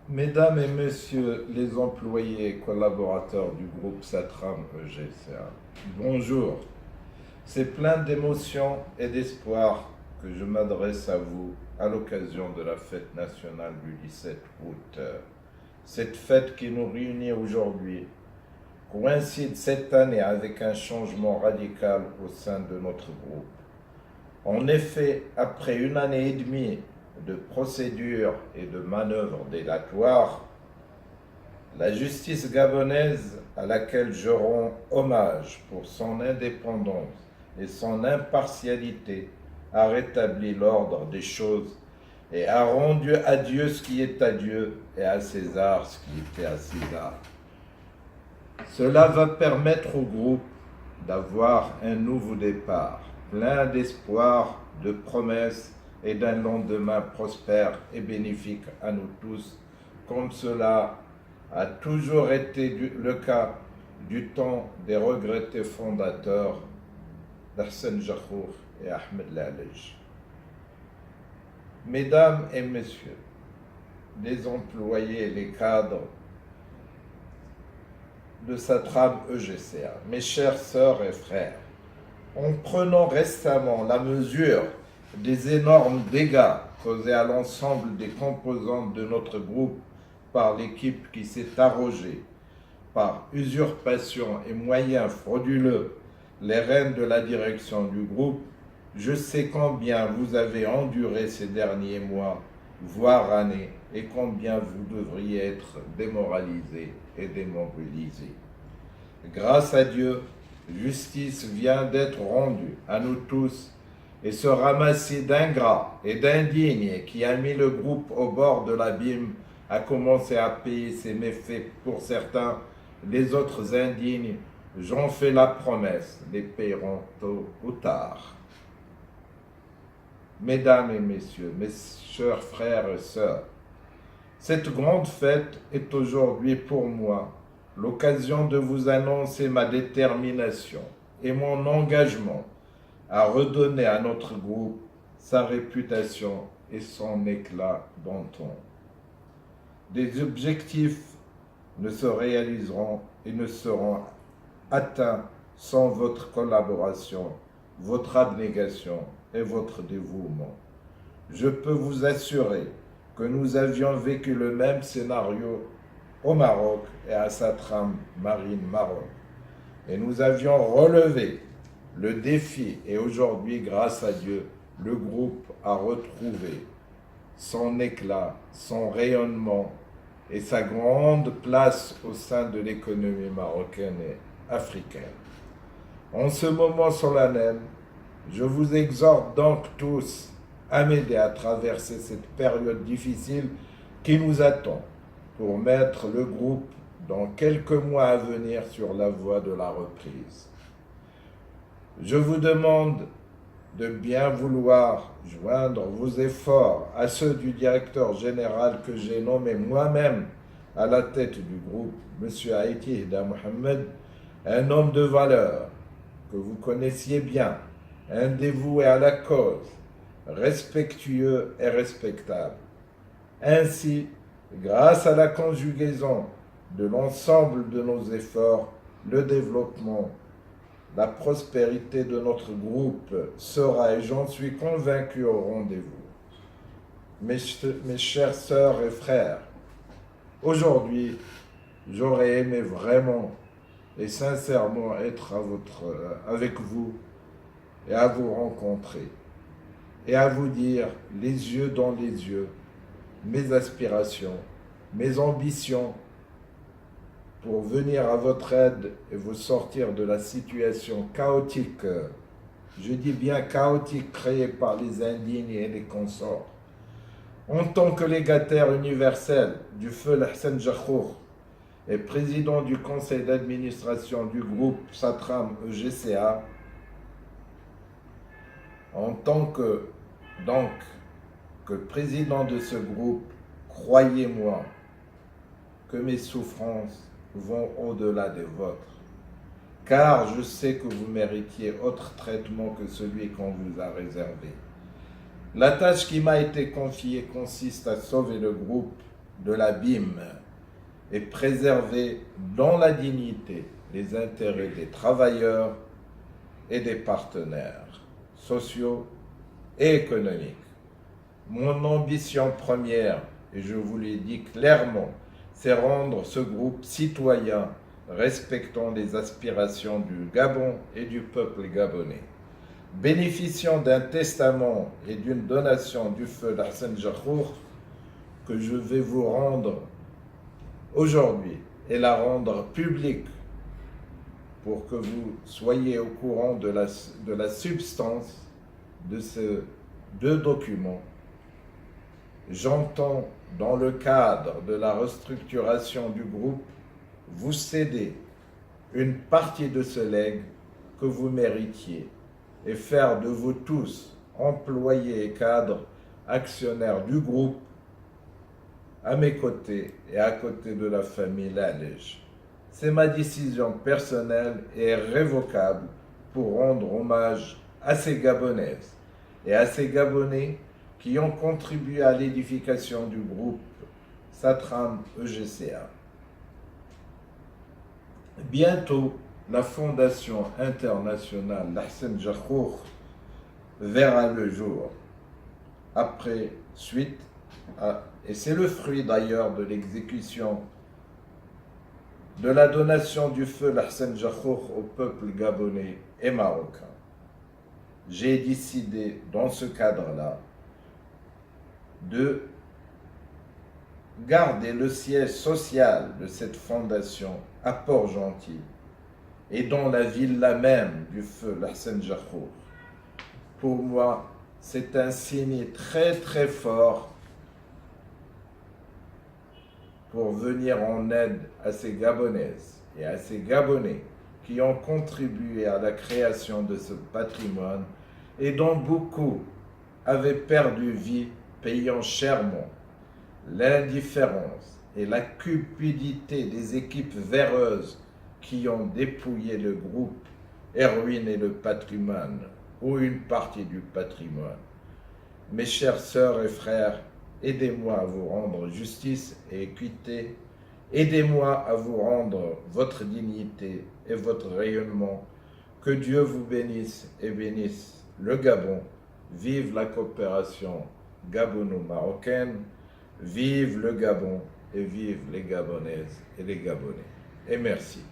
Mesdames et messieurs les employés et collaborateurs du groupe Satram EGCA, bonjour. C'est plein d'émotion et d'espoir que je m'adresse à vous à l'occasion de la fête nationale du 17 août. Cette fête qui nous réunit aujourd'hui coïncide cette année avec un changement radical au sein de notre groupe. En effet, après une année et demie de procédures et de manœuvres délatoires, la justice gabonaise, à laquelle je rends hommage pour son indépendance et son impartialité, a rétabli l'ordre des choses et a rendu à Dieu ce qui est à Dieu et à César ce qui était à César. Cela va permettre au groupe d'avoir un nouveau départ, plein d'espoir, de promesses et d'un lendemain prospère et bénéfique à nous tous, comme cela a toujours été le cas du temps des regrettés fondateurs d'Hassan Jakhour et Ahmed Lalej. Mesdames et messieurs, les employés et les cadres de Satram EGCA, mes chères sœurs et frères, en prenant récemment la mesure des énormes dégâts causés à l'ensemble des composantes de notre groupe par l'équipe qui s'est arrogée, par usurpation et moyens frauduleux, les rênes de la direction du groupe, je sais combien vous avez enduré ces derniers mois, voire années, et combien vous devriez être démoralisé et démobilisé. Grâce à Dieu, justice vient d'être rendue à nous tous, et ce ramassis d'ingrats et d'indignes qui a mis le groupe au bord de l'abîme a commencé à payer ses méfaits pour certains, les autres indignes, j'en fais la promesse, les paieront tôt ou tard. Mesdames et messieurs, mes chers frères et sœurs, cette grande fête est aujourd'hui pour moi l'occasion de vous annoncer ma détermination et mon engagement à redonner à notre groupe sa réputation et son éclat d'antan. Des objectifs ne se réaliseront et ne seront atteints sans votre collaboration, votre abnégation et votre dévouement. Je peux vous assurer que nous avions vécu le même scénario au Maroc et à Satram Marine Maroc. Et nous avions relevé le défi et aujourd'hui, grâce à Dieu, le groupe a retrouvé son éclat, son rayonnement et sa grande place au sein de l'économie marocaine et africaine. En ce moment solennel, je vous exhorte donc tous à m'aider à traverser cette période difficile qui nous attend pour mettre le groupe dans quelques mois à venir sur la voie de la reprise. Je vous demande de bien vouloir joindre vos efforts à ceux du directeur général que j'ai nommé moi-même à la tête du groupe, M. Haïti Hida Mohamed, un homme de valeur que vous connaissiez bien, un dévoué à la cause, respectueux et respectable. Ainsi, grâce à la conjugaison de l'ensemble de nos efforts, le développement, la prospérité de notre groupe sera, et j'en suis convaincu, au rendez-vous. Mes chères sœurs et frères, aujourd'hui, j'aurais aimé vraiment et sincèrement être avec vous et à vous rencontrer et à vous dire les yeux dans les yeux mes aspirations, mes ambitions pour venir à votre aide et vous sortir de la situation chaotique, je dis bien chaotique, créée par les indignes et les consorts. En tant que légataire universel du feu Hassan Jakhour et président du conseil d'administration du groupe Satram EGCA, en tant que président de ce groupe, croyez-moi que mes souffrances vont au-delà des vôtres, car je sais que vous méritiez autre traitement que celui qu'on vous a réservé. La tâche qui m'a été confiée consiste à sauver le groupe de l'abîme et préserver dans la dignité les intérêts des travailleurs et des partenaires sociaux et économiques. Mon ambition première, et je vous l'ai dit clairement, c'est rendre ce groupe citoyen respectant les aspirations du Gabon et du peuple gabonais. Bénéficiant d'un testament et d'une donation du feu d'Hassen Jakhour que je vais vous rendre aujourd'hui et la rendre publique pour que vous soyez au courant de la substance de ces deux documents. J'entends, dans le cadre de la restructuration du groupe, vous céder une partie de ce legs que vous méritiez et faire de vous tous, employés et cadres, actionnaires du groupe, à mes côtés et à côté de la famille Lalej. C'est ma décision personnelle et irrévocable pour rendre hommage à ces Gabonaises et à ces Gabonais qui ont contribué à l'édification du groupe Satram EGCA. Bientôt, la Fondation internationale d'Hassen Jakhour verra le jour. Après, suite et c'est le fruit d'ailleurs de l'exécution de la donation du feu d'Hassen Jakhour au peuple gabonais et marocain. J'ai décidé dans ce cadre-là de garder le siège social de cette fondation à Port-Gentil et dans la villa même du feu d'Hassen Jakhour. Pour moi, c'est un signe très très fort pour venir en aide à ces Gabonaises et à ces Gabonais qui ont contribué à la création de ce patrimoine et dont beaucoup avaient perdu vie payant chèrement l'indifférence et la cupidité des équipes véreuses qui ont dépouillé le groupe et ruiné le patrimoine ou une partie du patrimoine. Mes chères sœurs et frères, aidez-moi à vous rendre justice et équité. Aidez-moi à vous rendre votre dignité et votre rayonnement. Que Dieu vous bénisse et bénisse le Gabon. Vive la coopération gabono-marocaine. Vive le Gabon et vive les Gabonaises et les Gabonais. Et merci.